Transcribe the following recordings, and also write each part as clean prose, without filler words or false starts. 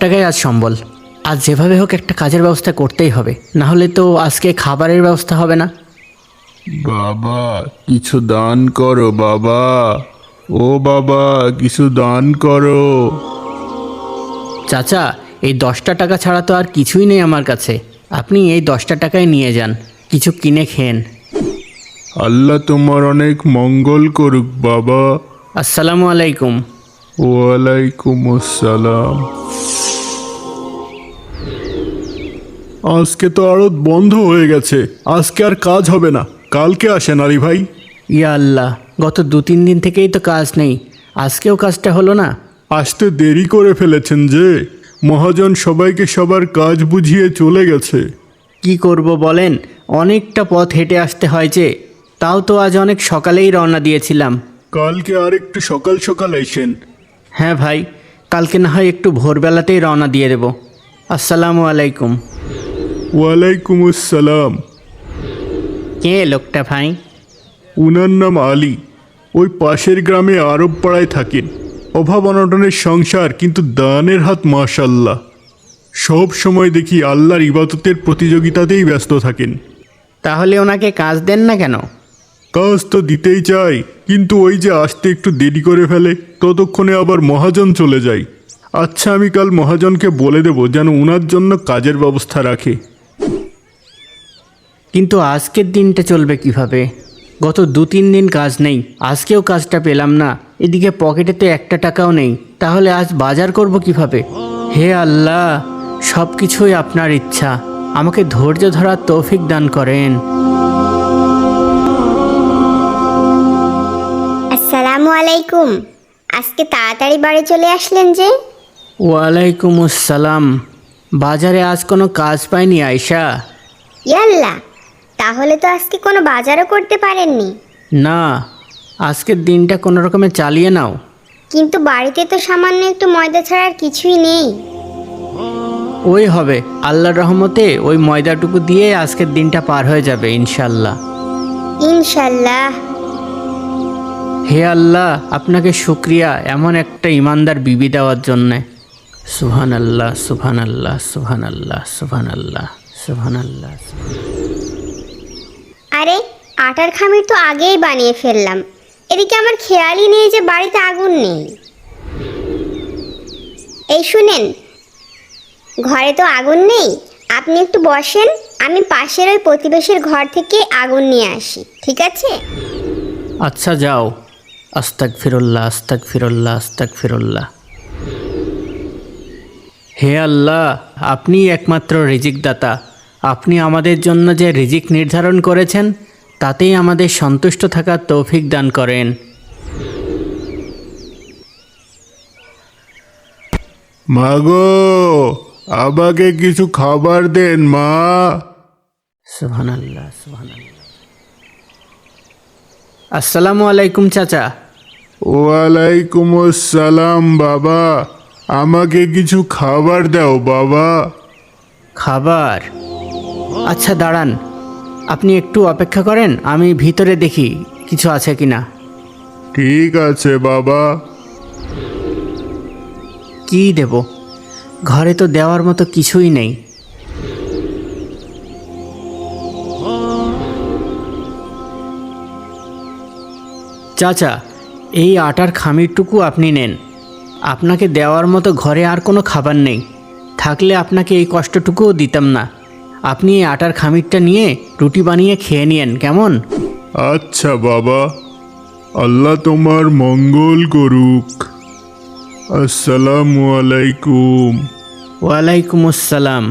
টাকাই আজ সম্বল। আজ যেভাবে হোক একটা কাজের ব্যবস্থা করতেই হবে, না হলে তো আজকে খাবারের ব্যবস্থা হবে না। বাবা কিছু দান করো বাবা, ও বাবা কিছু দান করো। চাচা, এই 10টা টাকা ছাড়া তো আর কিছুই নেই আমার কাছে। আপনি এই 10টা টাকায় নিয়ে যান, কিছু কিনে খেন। আল্লাহ তোমার অনেক মঙ্গল করুক বাবা। আসসালামু আলাইকুম। ওয়ালাইকুম আসসালাম। আজকে তো আড়ত বন্ধ হয়ে গেছে, আজকে আর কাজ হবে না, কালকে আসেন আলী ভাই। ইয়া আল্লাহ, গত 2-3 দিন থেকেই তো কাজ নেই, আজকেও কাজটা হলো না। আসতে দেরি করে ফেলেছেন যে, মহাজন সবাইকে সবার কাজ বুঝিয়ে চলে গেছে। কি করব বলেন, অনেকটা পথ হেঁটে আসতে হয় যে, তাও তো আজ অনেক সকালেই রওনা দিয়েছিলাম। কালকে আর একটু সকাল সকাল এসেন। হ্যাঁ ভাই, কালকে না হয় একটু ভোরবেলাতেই রওনা দিয়ে দেব। আসসালামু আলাইকুম। ওয়ালাইকুম আসসালাম। কে লোকটা ভাই? উনার নাম আলী, ওই পাশের গ্রামে আরব পাড়ায় থাকেন। অভাব অনটনের সংসার, কিন্তু দানের হাত মাশাল্লাহ। সব সময় দেখি আল্লাহর ইবাদতের প্রতিযোগিতাতেই ব্যস্ত থাকেন। তাহলে ওনাকে কাজ দেন না কেন? কাজ তো দিতেই চাই, কিন্তু ওই যে আসতে একটু দেরি করে ফেলে, ততক্ষণে আবার মহাজন চলে যায়। আচ্ছা, আমি কাল মহাজনকে বলে দেব যেন উনার জন্য কাজের ব্যবস্থা রাখে। কিন্তু আজকের দিনটা চলবে কিভাবে? গত 2-3 দিন কাজ নেই, আজকেও কাজটা পেলাম না, এদিকে পকেটে তো 1টা টাকাও নেই, তাহলে আজ বাজার করব কিভাবে? হে আল্লাহ, সব কিছুই আপনার ইচ্ছা, আমাকে ধৈর্য ধরার তৌফিক দান করেন। আসসালামু আলাইকুম। আজকে তাড়াতাড়ি বাড়ি চলে আসলেন যে? ওয়ালাইকুম আসসালাম। বাজারে আজ কোনো কাজ পাইনি আয়শা। ইয়াল্লা, তাহলে তো আজকে কোনো বাজারও করতে পারেননি। না, আজকের দিনটা কোনো রকমে চালিয়ে নাও। কিন্তু বাড়িতে তো সামান্য একটু ময়দা ছাড়া আর কিছুই নেই। ওই হবে, আল্লাহর রহমতে ওই ময়দাটুকু দিয়ে আজকের দিনটা পার হয়ে যাবে ইনশাল্লাহ। ইনশাল্লাহ। হে আল্লাহ, আপনাকে শুক্রিয়া এমন একটা ইমানদার বিবি দেওয়ার জন্যে। সুবহান আল্লাহ, সুবহান আল্লাহ, সুবহান আল্লাহ, সুবহান আল্লাহ, সুবহান আল্লাহ। আরে, আটার খামির তো আগেই বানিয়ে ফেললাম, এদিকে আমার খেয়ালই নেই যে বাড়িতে আগুন নেই। এই শুনেন, ঘরে তো আগুন নেই, আপনি একটু বসেন, আমি পাশের ওই প্রতিবেশীর ঘর থেকে আগুন নিয়ে আসি, ঠিক আছে? আচ্ছা যাও। আস্তাগফিরুল্লাহ, আস্তাগফিরুল্লাহ, আস্তাগফিরুল্লাহ। হে আল্লাহ, আপনি একমাত্র রিজিক দাতা, আপনি আমাদের জন্য যে রিজিক নির্ধারণ করেছেন তাতেই আমাদের সন্তুষ্ট থাকার তৌফিক দান করেন। মাগো, আবাকে কিছু খাবার দেন মা। সুবহানাল্লাহ, সুবহানাল্লাহ। আসসালামু আলাইকুম চাচা। ওয়ালাইকুম আসসালাম বাবা, আমাকে কিছু খাবার দাও বাবা। খাবার? আচ্ছা দাঁড়ান, আপনি একটু অপেক্ষা করেন, আমি ভিতরে দেখি কিছু আছে কিনা। ঠিক আছে বাবা। কি দেব? ঘরে তো দেওয়ার মতো কিছুই নেই। চাচা, এই আটার খামিরটুকু আপনি নেন, আপনাকে দেওয়ার মতো ঘরে আর কোনো খাবার নেই, থাকলে আপনাকে এই কষ্টটুকুও দিতাম না। আপনি এই আটার খামিরটা নিয়ে রুটি বানিয়ে খেয়ে নিয়েন, কেমন? আচ্ছা বাবা, আল্লাহ তোমার মঙ্গল করুক। আসসালামু আলাইকুম। ওয়ালাইকুম আসসালাম।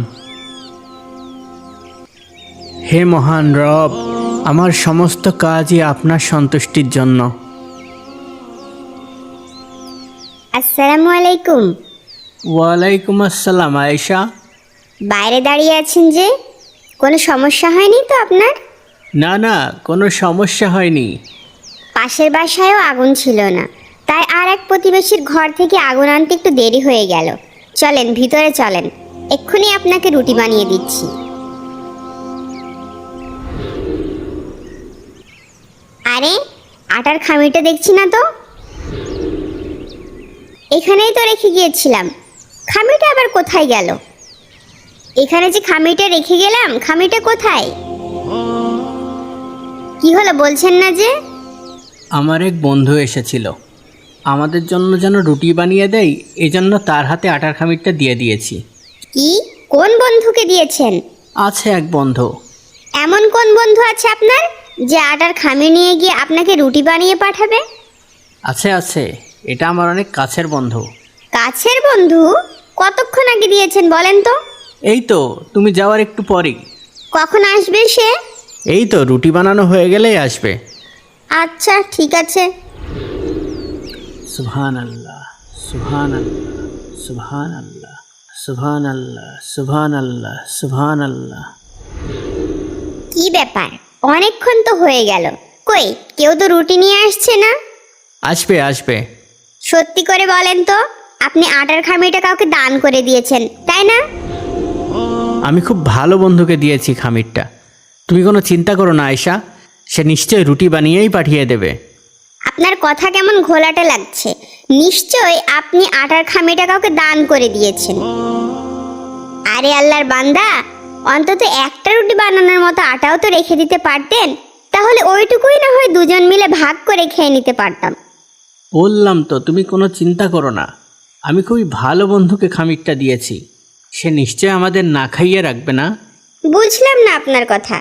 হে মহান রব, আমার সমস্ত কাজই আপনার সন্তুষ্টির জন্য। আসসালামু আলাইকুম। ওয়ালাইকুম আসসালাম আয়েশা। বাইরে দাঁড়িয়ে আছেন যে, কোনো সমস্যা হয়নি তো আপনার? না না, কোনো সমস্যা হয়নি। পাশের বাসায়ও আগুন ছিল না, তাই আর এক প্রতিবেশীর ঘর থেকে আগুন আনতে একটু দেরি হয়ে গেল। চলেন ভিতরে চলেন, এক্ষুনি আপনাকে রুটি বানিয়ে দিচ্ছি। আরে, আটার খামিরটা দেখছি না তো, এখানেই তো রেখে গিয়েছিলাম, খামিটা আবার কোথায় গেল? এখানে যে খামিটা রেখে গেলাম, খামিটা কোথায়? কি হলো বলছেন না যে? আমার এক বন্ধু এসেছিল, আমাদের জন্য যেন রুটি বানিয়ে দেয়, এই জন্য তার হাতে আটার খামিরটা দিয়ে দিয়েছি। কি? কোন বন্ধুকে দিয়েছেন? আছে এক বন্ধু। এমন কোন বন্ধু আছে আপনার যে আটার খামি নিয়ে গিয়ে আপনাকে রুটি বানিয়ে পাঠাবে? আছে আছে, এটা আমার অনেক কাছের বন্ধু। কাছের বন্ধু? কতক্ষণ আগে দিয়েছেন বলেন তো? এই তো তুমি যাওয়ার একটু পরেই। কখন আসবে সে? এই তো রুটি বানানো হয়ে গেলেই আসবে। আচ্ছা ঠিক আছে। সুবহান আল্লাহ, সুবহান আল্লাহ, সুবহান আল্লাহ, সুবহান আল্লাহ, সুবহান আল্লাহ, সুবহান আল্লাহ। কি ব্যাপার, অনেকক্ষণ তো হয়ে গেল, কই কেউ তো রুটি নিয়ে আসছে না? আসবে আসবে। সত্যি করে বলেন তো, আপনি আটার খামিটা কাউকে দান করে দিয়েছেন তাই না? আমি খুব ভালো বন্ধুকে দিয়েছি খামিরটা, তুমি কোনো চিন্তা করো না আয়শা, সে নিশ্চয়ই রুটি বানিয়েই পাঠিয়ে দেবে। আপনার কথা কেমন ঘোলাটে লাগছে। নিশ্চয় আপনি আটার খামিটা কাউকে দান করে দিয়েছেন। আরে আল্লাহর বান্দা, অন্তত একটা রুটি বানানোর মতো আটাও তো রেখে দিতে পারতেন, তাহলে ওইটুকুই না হয় দুজন মিলে ভাগ করে খেয়ে নিতে পারতাম। বললাম তো তুমি কোনো চিন্তা করো না, আমি খুবই ভালো বন্ধুকে খামিরটা দিয়েছি, সে নিশ্চয় আমাদের না খাইয়ে রাখবে না। বুঝলাম না আপনার কথা।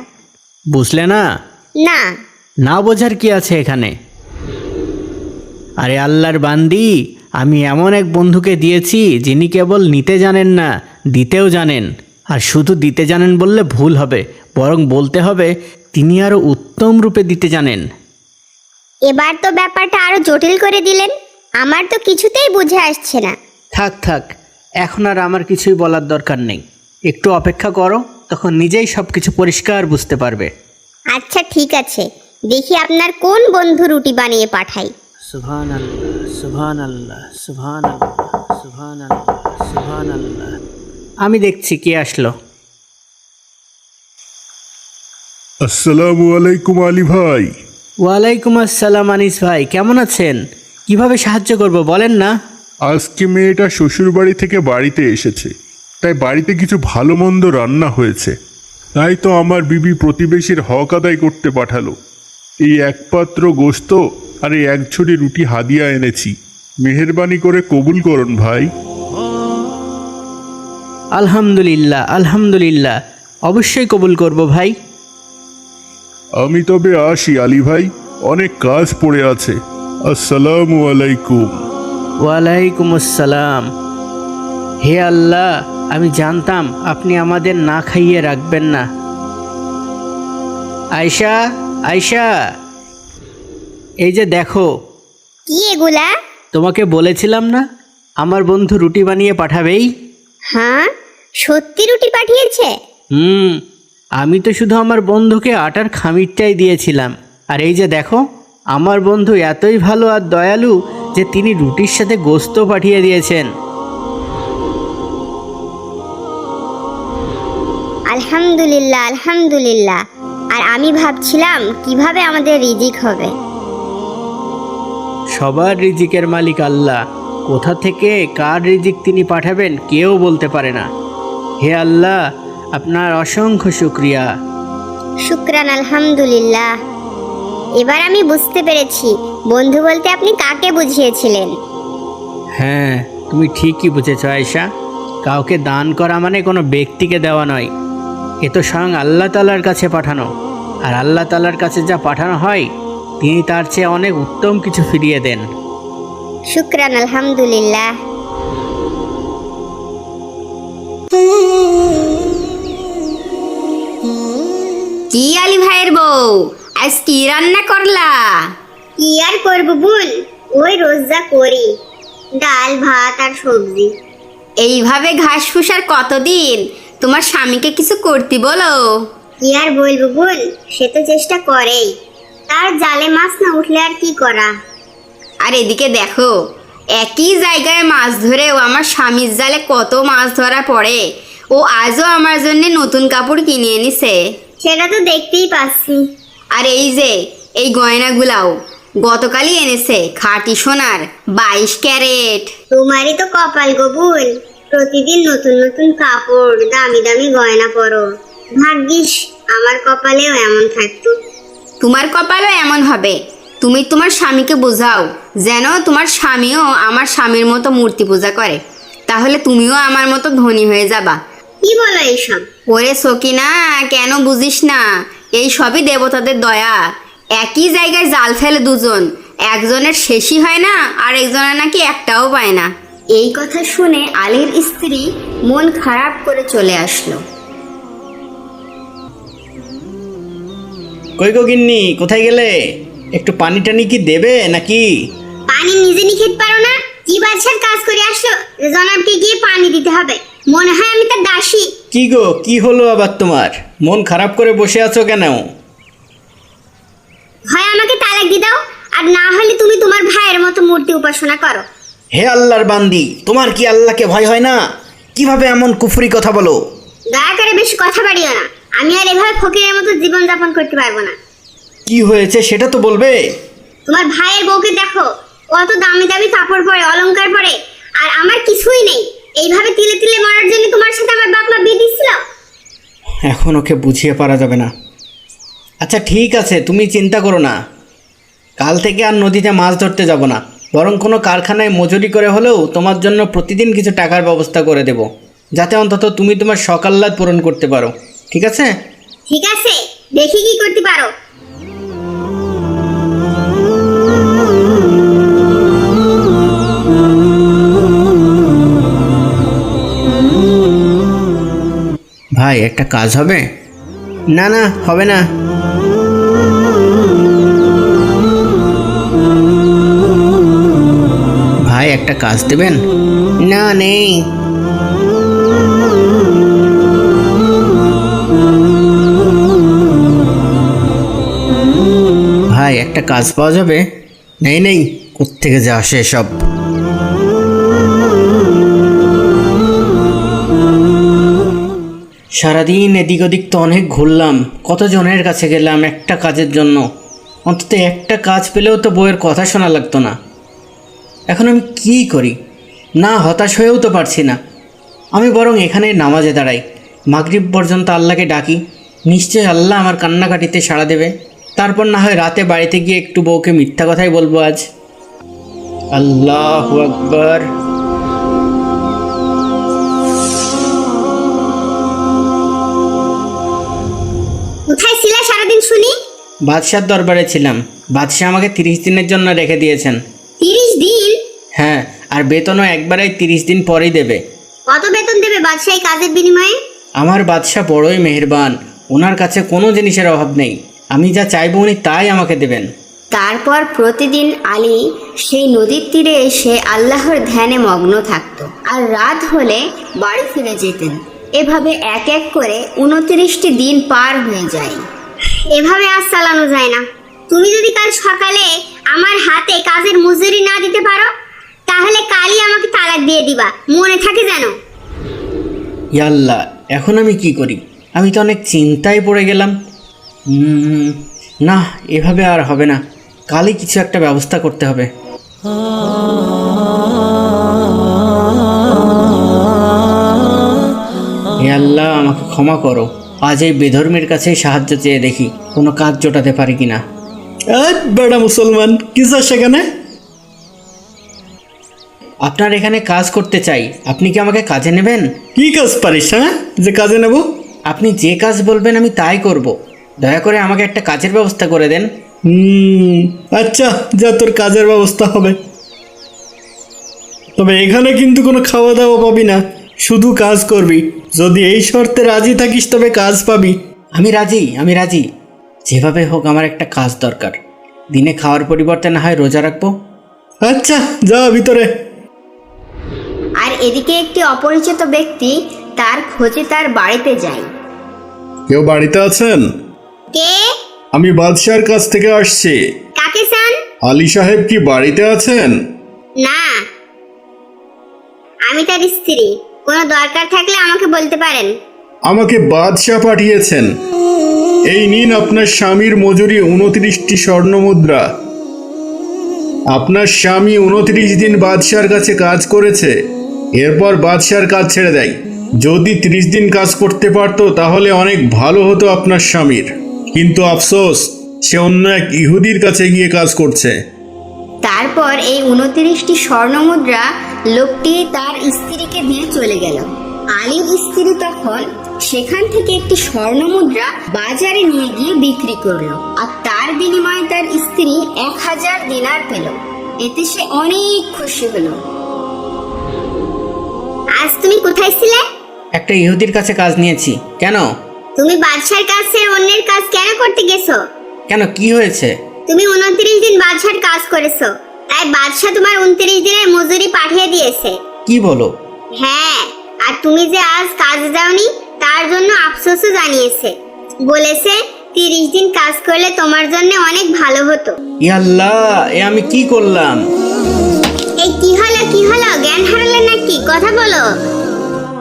বুঝলে না? না। না বোঝার কি আছে এখানে? আরে আল্লাহর বান্দি, আমি এমন এক বন্ধুকে দিয়েছি যিনি কেবল নিতে জানেন না, দিতেও জানেন। আর শুধু দিতে জানেন বললে ভুল হবে, বরং বলতে হবে তিনি আরও উত্তম রূপে দিতে জানেন। এবার তো ব্যাপারটা আরো জটিল করে দিলেন, আমার তো কিছুতেই বুঝে আসছে না। থাক থাক, এখন আর আমার কিছুই বলার দরকার নেই, একটু অপেক্ষা করো, তখন নিজেই সব কিছু পরিষ্কার বুঝতে পারবে। আচ্ছা ঠিক আছে, দেখি আপনার কোন বন্ধু রুটি বানিয়ে পাঠাই। সুবহান আল্লাহ, সুবহান আল্লাহ, সুবহান আল্লাহ, সুবহান আল্লাহ, সুবহান আল্লাহ। আমি দেখছি কে আসলো। আসসালামু আলাইকুম আলী ভাই। ওয়ালাইকুম আসসালাম আনিস ভাই, কেমন আছেন? কিভাবে সাহায্য করব বলেন না? আজকে মেয়েটা শ্বশুর বাড়ি থেকে বাড়িতে এসেছে, তাই বাড়িতে কিছু ভালো মন্দ রান্না হয়েছে, তাই তো আমার বিবি প্রতিবেশীর হক আদায় করতে পাঠালো। এই এক পাত্র গোশত আর এই এক ঝুড়ি রুটি হাদিয়া এনেছি, মেহেরবানি করে কবুল করুন ভাই। আলহামদুলিল্লাহ আলহামদুলিল্লাহ, অবশ্যই কবুল করব ভাই। আমি তবে আসি আলী ভাই, অনেক কাজ পড়ে আছে। আসসালামু আলাইকুম। ওয়ালাইকুম আসসালাম। হে আল্লাহ, আমি জানতাম আপনি আমাদের না খাইয়ে রাখবেন না। আয়শা, আয়শা, এই যে দেখো। কি এগুলা? তোমাকে বলেছিলাম না আমার বন্ধু রুটি বানিয়ে পাঠাবেই। হ্যাঁ, সত্যি রুটি পাঠিয়েছে? আমি তো শুধু আমার বন্ধুকে আটার খামিরটাই দিয়েছিলাম, আর এই যে দেখো, আমার বন্ধু এতই ভালো আর দয়ালু যে তিনি রুটির সাথে গোশত পাঠিয়ে দিয়েছেন। আলহামদুলিল্লাহ আলহামদুলিল্লাহ। আর আমি ভাবছিলাম কিভাবে আমাদের রিজিক হবে। সবার রিজিকের মালিক আল্লাহ, কোথা থেকে কার রিজিক তিনি পাঠাবেন কেউ বলতে পারে না। হে আল্লাহ, আপনার অসংখ্য শুকরিয়া। শুকরান আলহামদুলিল্লাহ। এবার আমি বুঝতে পেরেছি বন্ধু বলতে আপনি কাকে বুঝিয়েছিলেন। হ্যাঁ, তুমি ঠিকই বুঝেছ আয়শা, কাউকে দান করা মানে কোনো ব্যক্তিকে দেওয়া নয়, এ তো স্বয়ং আল্লাহ তাআলার কাছে পাঠানো, আর আল্লাহ তাআলার কাছে যা পাঠানো হয় তিনি তার চেয়ে অনেক উত্তম কিছু ফিরিয়ে দেন। শুকরান আলহামদুলিল্লাহ। কি আলী ভাইয়ের বউ, আজ কি রান্না করলা? কি আর করবো বোন, ওই রোজ যা করি, ডাল ভাত আর সবজি। এইভাবে ঘাস ফুসার কতদিন? তোমার স্বামীকে কিছু করতে বলো। কি আর বলবো বোন, সে তো চেষ্টা করেই, তার জালে মাছ না উঠলে আর কি করা। আর এদিকে দেখো, একই জায়গায় মাছ ধরেও আমার স্বামীর জালে কত মাছ ধরা পড়ে। ও আজও আমার জন্য নতুন কাপড় কিনে এনেছে। সেটা তো দেখতেই পাচ্ছি। আর এই যে এই গয়নাগুলাও গতকালই এনেছে, খাঁটি সোনার 22 ক্যারেট। তোমারই তো কপাল গো বোন, প্রতিদিন নতুন নতুন কাপড়, দামি দামি গয়না পরো। ভাগ্যিস আমার কপালেও এমন থাকতো। তোমার কপালও এমন হবে। তুমি তোমার স্বামীকে বোঝাও যেন তোমার স্বামীও আমার স্বামীর মতো মূর্তি পূজা করে, তাহলে তুমিও আমার মতো ধনী হয়ে যাবা। কি বলো এইসব? ওরে সকিনা, কেন বুঝিস না? এই সবই দেবতাদের দয়া। একই জায়গায় জাল ফেলে দুজন, একজনের শেষই হয় না আর একজনের নাকি একটাও পায় না। এই কথা শুনে আলীর স্ত্রী মন খারাপ করে চলে আসলো। কই গো গিন্নি, কোথায় গেলে? একটু পানি টানি কি দেবে নাকি? পানি নিজে নিখেত পারো না? কি বাদশার কাজ করে আসলো যে জনাবকে গিয়ে পানি দিতে হবে? মনে হয় আমি তার দাসী। কি গো, কি হলো আবার তোমার? মন খারাপ করে বসে আছো কেন? হয় আমাকে তালাক দিয়ে দাও, আর না হলে তুমি তোমার ভাইয়ের মতো মূর্তি উপাসনা করো। হে আল্লাহর বান্দি, তোমার কি আল্লাহকে ভয় হয় না? কিভাবে এমন কুফরি কথা বলো? দয়া করে বেশি কথা বাড়িও না। আমি আর এভাবে ফকিরের মতো জীবন যাপন করতে পারবো না। কি হয়েছে সেটা তো বলবে। তোমার ভাইয়ের বউকে দেখো, কত দামি দামি কাপড় পরে, অলংকার পরে, আর আমার কিছুই নেই। এইভাবে তিলে তিলে মরার জন্য তোমার সাথে আমার বাপ মা বিয়ে দিচ্ছিল। এখন ওকে বুঝিয়ে পারা যাবে না। আচ্ছা ঠিক আছে, তুমি চিন্তা করো না। কাল থেকে আর নদীতে মাছ ধরতে যাব না, বরং কোনো কারখানায় মজুরি করে হলেও তোমার জন্য প্রতিদিন কিছু টাকার ব্যবস্থা করে দেব, যাতে অন্তত তুমি তোমার শখ আহ্লাদ পূরণ করতে পারো। ঠিক আছে? ঠিক আছে, দেখি কি করতে পারো। ভাই, একটা কাজ হবে? না না, হবে না। ভাই, একটা কাজ দেবেন? না, নেই। ভাই, একটা কাজ পাওয়া যাবে? নেই নেই, কোত্থেকে যে আসে সব। সারাদিন এদিক ওদিক তো অনেক ঘুরলাম, কতজনের কাছে গেলাম একটা কাজের জন্য। অন্তত একটা কাজ পেলেও তো বউয়ের কথা শোনা লাগতো না। এখন আমি কি করি? না, হতাশ হয়েও তো পারছি না। আমি বরং এখানে নামাজে দাঁড়াই, মাগরিব পর্যন্ত আল্লাহকে ডাকি। নিশ্চয়ই আল্লাহ আমার কান্নাকাটিতে সাড়া দেবে। তারপর না হয় রাতে বাড়িতে গিয়ে একটু বউকে মিথ্যা কথাই বলবো আজ। আল্লাহু আকবার। কোথায় ছিলা সারাদিন শুনি? বাদশার দরবারে ছিলাম। বাদশাহ আমাকে 30 দিনের জন্য রেখে দিয়েছেন। 30 দিন? হ্যাঁ, আর বেতনও একবারেই 30 দিন পরেই দেবে। কত বেতন দেবে বাদশাহী কাজের বিনিময়ে? আমার বাদশাহ বড়ই মেহেরবান, ওনার কাছে কোনো জিনিসের অভাব নেই। আমি যা চাইবো উনি তাই আমাকে দেবেন। তারপর প্রতিদিন আলী সেই নদীর তীরে এসে আল্লাহর ধ্যানে মগ্ন থাকত, আর রাত হলে বাড়ি ফিরে যেতেন। এভাবে এক এক করে 29টি দিন পার হয়ে যায়। এভাবে আর চালানো যায় না। তুমি যদি কাল সকালে আমার হাতে কাজের মজুরি না দিতে পারো, তাহলে কালই আমাকে তালাক দিয়ে দিবা, মনে থাকে যেন। ইয়া আল্লাহ, এখন আমি কি করি? আমি তো অনেক চিন্তায় পড়ে গেলাম। না, এভাবে আর হবে না। কালই কিছু একটা ব্যবস্থা করতে হবে। হে আল্লাহ, আমাকে ক্ষমা করো। আজ এই বেধর্মের কাছেই সাহায্য চেয়ে দেখি কোনো কাজ জোটাতে পারি কিনা। বেড়া মুসলমান, কি সেখানে? আপনার এখানে কাজ করতে চাই, আপনি কি আমাকে কাজে নেবেন? কি কাজ পারিস, হ্যাঁ, যে কাজে নেব? আপনি যে কাজ বলবেন আমি তাই করব। দয়া করে আমাকে একটা কাজের ব্যবস্থা করে দেন। আচ্ছা, যা, তোর কাজের ব্যবস্থা হবে। তবে এখানে কিন্তু কোনো খাওয়া দাওয়া পাবি না, শুধু কাজ করবি। যদি এই শর্তে রাজি থাকিস তবে কাজ পাবি। আমি রাজি, আমি রাজি। যেভাবে হোক আমার একটা কাজ দরকার। দিনে খাওয়ার পরিবর্তে না হয় রোজা রাখবো। আচ্ছা, যা ভিতরে। আর এদিকে একটি অপরিচিত ব্যক্তি তার খোঁজে তার বাড়িতে যায়। কেউ বাড়িতে আছেন? কে? আমি বাদশার কাছ থেকে আসছি। কাকে চান? আলী সাহেব কি বাড়িতে আছেন? না, আমি তার স্ত্রী। কোনো দরকার থাকলে আমাকে বলতে পারেন। আমাকে বাদশাহ পাঠিয়েছেন। এই নিন আপনার স্বামীর মজুরি 29টি স্বর্ণ মুদ্রা। আপনার স্বামী 29 দিন বাদশার কাছে কাজ করেছে, এরপর বাদশার কাজ ছেড়ে দেয়। যদি 30 দিন কাজ করতে পারতো তাহলে অনেক ভালো হতো আপনার স্বামীর, কিন্তু আফসোস সে অন্য এক ইহুদির কাছে গিয়ে কাজ করছে। তারপর এই 29টি স্বর্ণমুদ্রা লোকটি তার স্ত্রীকে দিয়ে চলে গেল। আলীর স্ত্রী তখন সেখান থেকে একটি স্বর্ণমুদ্রা বাজারে নিয়ে গিয়ে বিক্রি করলো, আর তার বিনিময়ে তার স্ত্রী 1000 দিনার পেল। এতে সে অনেক খুশি হলো। আজ তুমি কোথায় ছিলে? একটা ইহুদির কাছে কাজ নিয়েছি। কেন? তুমি বাদশার কাছে অন্যের কাজ কেন করতে গেছো? কেন, কি হয়েছে? তুমি 29 দিন বাদশার কাজ করেছো, তাই বাদশা তোমার 29 দিনের মজুরি পাঠিয়ে দিয়েছে। কি বলো? হ্যাঁ, আর তুমি যে আজ কাজে যাওনি তার জন্য আফসোসও জানিয়েছে। বলেছে 30 দিন কাজ করলে তোমার জন্য অনেক ভালো হতো। ইয়াল্লাহ, এ আমি কি করলাম? এই কি হলো জ্ঞান হারালে নাকি? কথা বলো।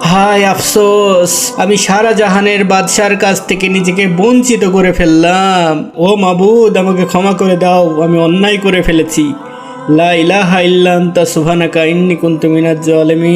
হায় আফসোস, আমি সারা জাহানের বাদশার কাছ থেকে নিজেকে বঞ্চিত করে ফেললাম। ও মাবুদ, আমাকে ক্ষমা করে দাও, আমি অন্যায় করে ফেলেছি। লা ইলাহা ইল্লা আনতা সুবহানাকা ইন্নী কুনতু মিনাজ জালিমিন।